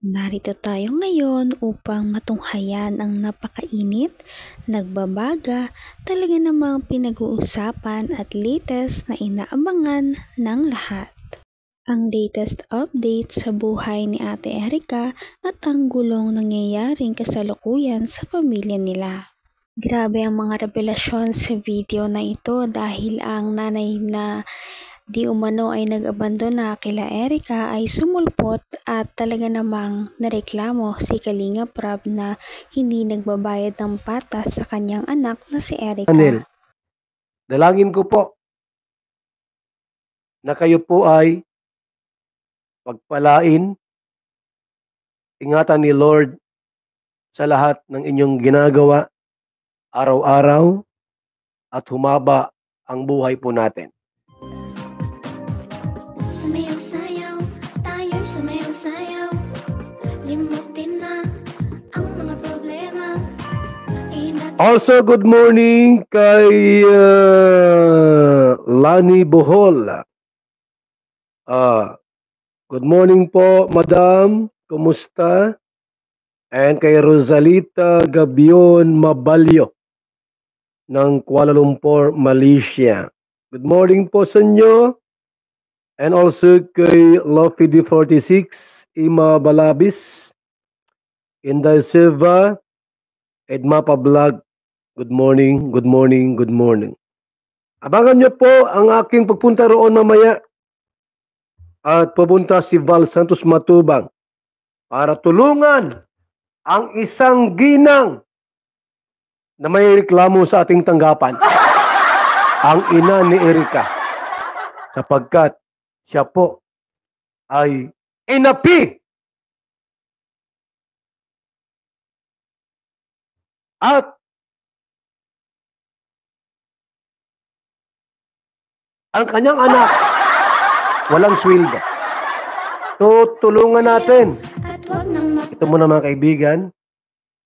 Narito tayo ngayon upang matunghayan ang napakainit, nagbabaga, talaga namang pinag-uusapan at latest na inaabangan ng lahat. Ang latest update sa buhay ni Ate Erica at ang gulong nangyayaring kasalukuyan sa pamilya nila. Grabe ang mga revelasyon sa video na ito dahil ang nanay na di umano ay nag-abandona kila Erica ay sumulpot at talaga namang nareklamo si Kalinga Prab na hindi nagbabayad ng patas sa kanyang anak na si Erica. Anil, dalangin ko po na kayo po ay pagpalain, ingatan ni Lord sa lahat ng inyong ginagawa araw-araw at humaba ang buhay po natin. Sumayaw-sayaw, tayo'y sumayaw-sayaw. Limutin na ang mga problema. Also, good morning kay Lani Bohol. Good morning po, Madam. Kumusta? And kay Rosalita Gabion Mabalyo ng Kuala Lumpur, Malaysia. Good morning po sa inyo. And also kay Lofi D46, Ima Balabis, Inday Silva, Edma Pablag. Good morning, good morning, good morning. Abangan niyo po ang aking pagpunta roon mamaya at pupunta si Val Santos Matubang para tulungan ang isang ginang na may reklamo sa ating tanggapan, ang ina ni Erica, sapagkat siya po ay inapi at ang kanyang anak walang sweldo. Tutulungan natin. Ito muna mga kaibigan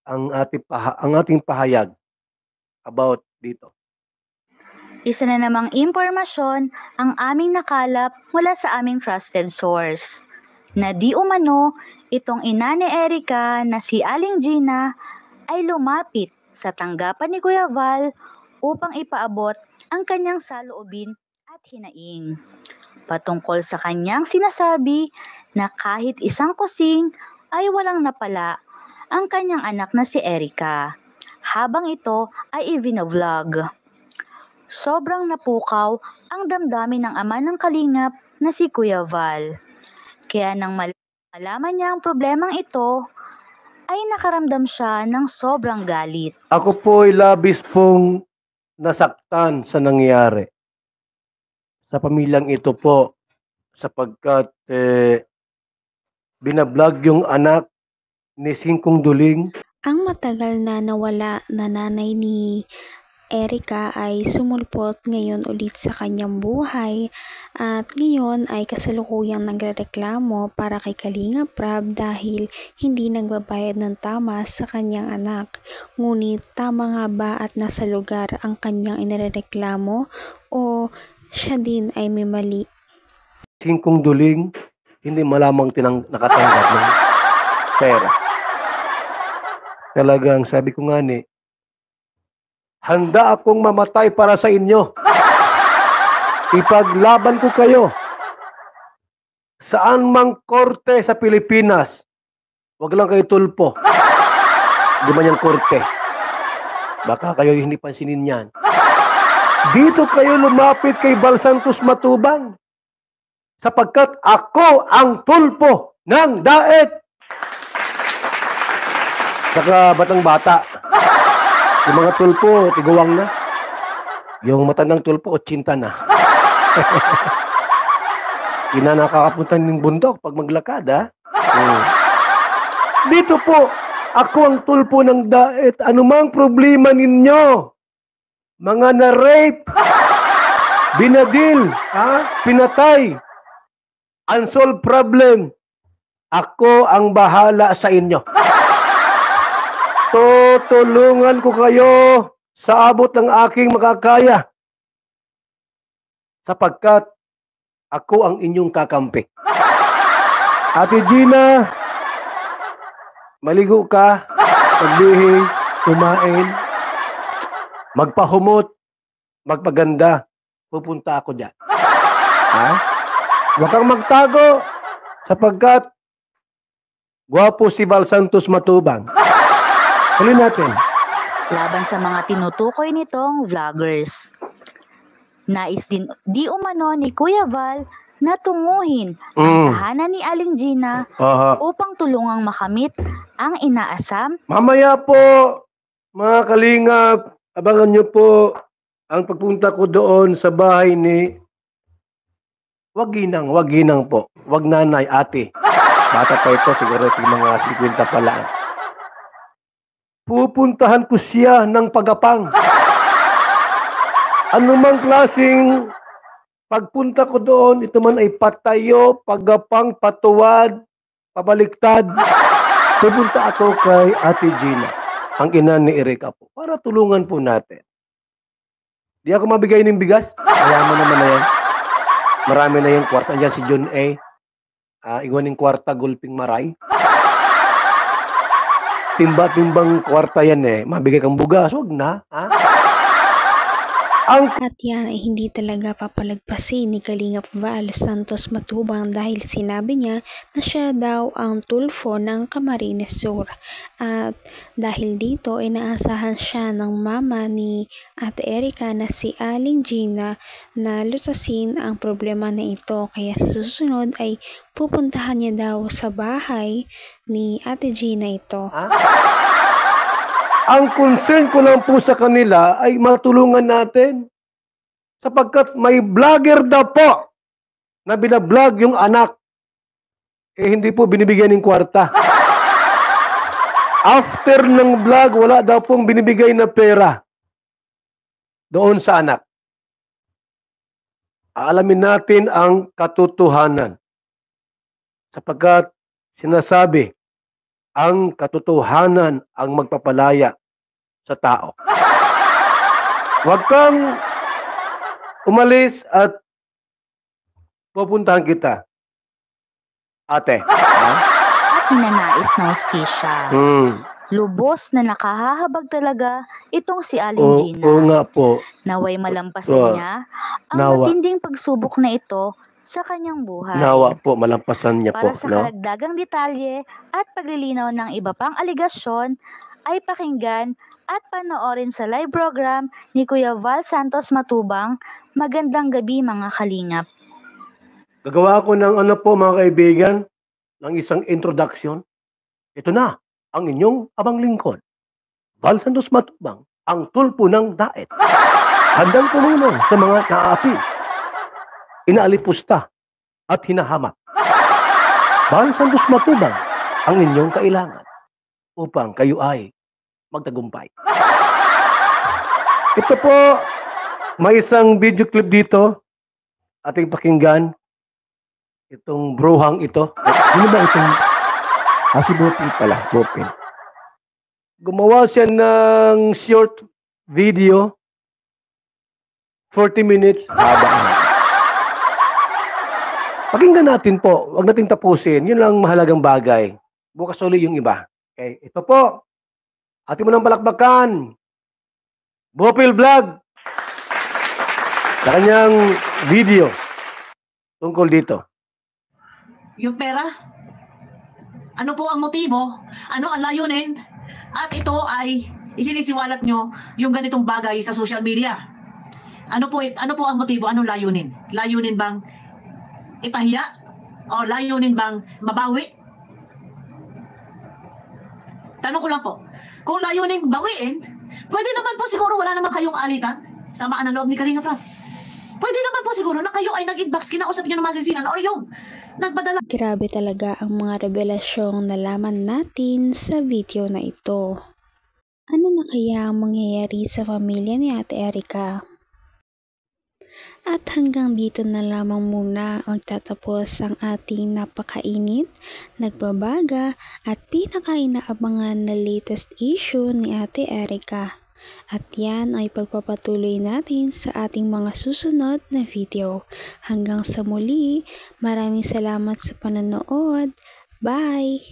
ang ating pahayag about dito. Isa na namang impormasyon ang aming nakalap mula sa aming trusted source na di umano itong ina ni Erica na si Aling Gina ay lumapit sa tanggapan ni Kuya Val upang ipaabot ang kanyang saloobin at hinaing patungkol sa kanyang sinasabi na kahit isang kusing ay walang napala ang kanyang anak na si Erica habang ito ay i-vlog. Sobrang napukaw ang damdamin ng ama ng kalingap na si Kuya Val. Kaya nang malaman niya ang problemang ito, ay nakaramdam siya ng sobrang galit. Ako po ay labis pong nasaktan sa nangyari sa pamilyang ito po sapagkat binablog yung anak ni Singkong Duling. Ang matagal na nawala na nanay ni Erica ay sumulpot ngayon ulit sa kanyang buhay at ngayon ay kasalukuyang nagrereklamo para kay Kalinga Prab dahil hindi nagbabayad ng tama sa kanyang anak. Ngunit tama nga ba at nasa lugar ang kanyang inireklamo o siya din ay may mali? Singkong Duling hindi malamang nakatanggap ng pera. Talagang sabi ko nga ni, handa akong mamatay para sa inyo. Ipaglaban ko kayo. Saan mang korte sa Pilipinas, wag lang kayo tulpo. Di man yung korte. Baka kayo hindi pansinin yan. Dito kayo lumapit kay Val Santos Matubang. Sapagkat ako ang tulpo ng daet. Saka batang-bata. Yung mga tulpo, tiguwang na. Yung matandang tulpo, 80 na. Hindi na nakakapunta ng bundok pag maglakad, ha? Dito po, ako ang tulpo ng daet. Ano mang problema ninyo? Mga na-rape, binadil, pinatay, unsolved problem. Ako ang bahala sa inyo. Tutulungan ko kayo sa abot ng aking makakaya sapagkat ako ang inyong kakampi. Ate Gina, maligo ka, magbihis, kumain, magpahumot, magpaganda, pupunta ako dyan. Ha? Huwag kang magtago sapagkat gwapo si Val Santos Matubang. Huli natin. Laban sa mga tinutukoy nitong vloggers. Nais din di umano ni Kuya Val na tunguhin ang tahanan ni Aling Gina upang tulungang makamit ang inaasam. Mamaya po, mga kalingap, abangan nyo po ang pagpunta ko doon sa bahay ni Waginang po. Wag nanay, ate. Bata pa ito, siguro ito mga 50 pa lang. Pupuntahan ko siya ng pagapang. Anumang klaseng pagpunta ko doon, ito man ay patayo, pagapang, patuwad, pabaliktad. Pupunta ako kay Ate Gina, ang ina ni Erika po, para tulungan po natin. Di ako mabigay ng bigas. Kaya mo naman na yan. Marami na yung kwarta. Diyan si John A. Iwan ng kwarta, gulping maray. Timba-timbang kwarta yan eh. Mabigay kang bugas. Huwag na. Ha? At yan ay hindi talaga papalagpasin ni Kalingap Val Santos Matubang dahil sinabi niya na siya daw ang tulfo ng Camarines Sur. At dahil dito ay naasahan siya ng mama ni Ate Erika na si Aling Gina na lutasin ang problema na ito. Kaya sa susunod ay pupuntahan niya daw sa bahay ni Ate Gina ito. Ang concern ko lang po sa kanila ay matulungan natin. Sapagkat may vlogger daw po na binablog yung anak. Eh hindi po binibigyan ng kwarta. After ng vlog, wala daw pong binibigay na pera doon sa anak. Alamin natin ang katotohanan. Sapagkat sinasabi, ang katotohanan ang magpapalaya sa tao. Huwag kang umalis at pupuntahan kita. Ate. At ninanais na hustisya. Lubos na nakahahabag talaga itong si Aling Gina. Oo nga po. Naway malampasan niya ang matinding pagsubok na ito sa kanyang buhay. Nawa po, malampasan niya Para po. sa karagdagang detalye at paglilinaw ng iba pang aligasyon, ay pakinggan at panoorin sa live program ni Kuya Val Santos Matubang. Magandang gabi mga kalingap. Gagawa ko ng ano po mga kaibigan, ng isang introduction. Ito na, ang inyong abang lingkod. Val Santos Matubang, ang tulpo ng daet. Handang tumulong sa mga naapi, inaalipusta at hinahamak. Val Santos Matubang, ang inyong kailangan upang kayo ay magtagumpay. Ito po, may isang video clip dito ating pakinggan. Itong bruhang ito. Ano ba itong? Si Bopil pala. Bopil. Gumawa siya ng short video. 40 minutes. Haba na. Pakinggan natin po. Huwag nating tapusin. Yun lang mahalagang bagay. Bukas ulit yung iba. Okay. Ito po. Atin mo ng palakbakan. Bopil Vlog. Sa kanyang video tungkol dito. Yung pera? Ano po ang motibo? Ano ang layunin? At ito ay isinisiwalat nyo yung ganitong bagay sa social media. Ano po ang motibo? Anong layunin? Layunin bang ipahiya? O layunin bang mabawi? Tanong ko lang po. Kung layunin bawiin, pwede naman po siguro wala naman kayong alitan. Samaan ang loob ni Kalinga Prab. Pwede naman po siguro na kayo ay nag-inbox, kinausap nyo ng masisinan or yung nagpadala. Grabe talaga ang mga revelasyong nalaman natin sa video na ito. Ano na kaya ang mangyayari sa pamilya ni Ate Erika? At hanggang dito na lamang muna magtatapos ang ating napakainit, nagbabaga at pinakainaabangan na latest issue ni Ate Erika. At yan ay pagpapatuloy natin sa ating mga susunod na video. Hanggang sa muli, maraming salamat sa panonood. Bye!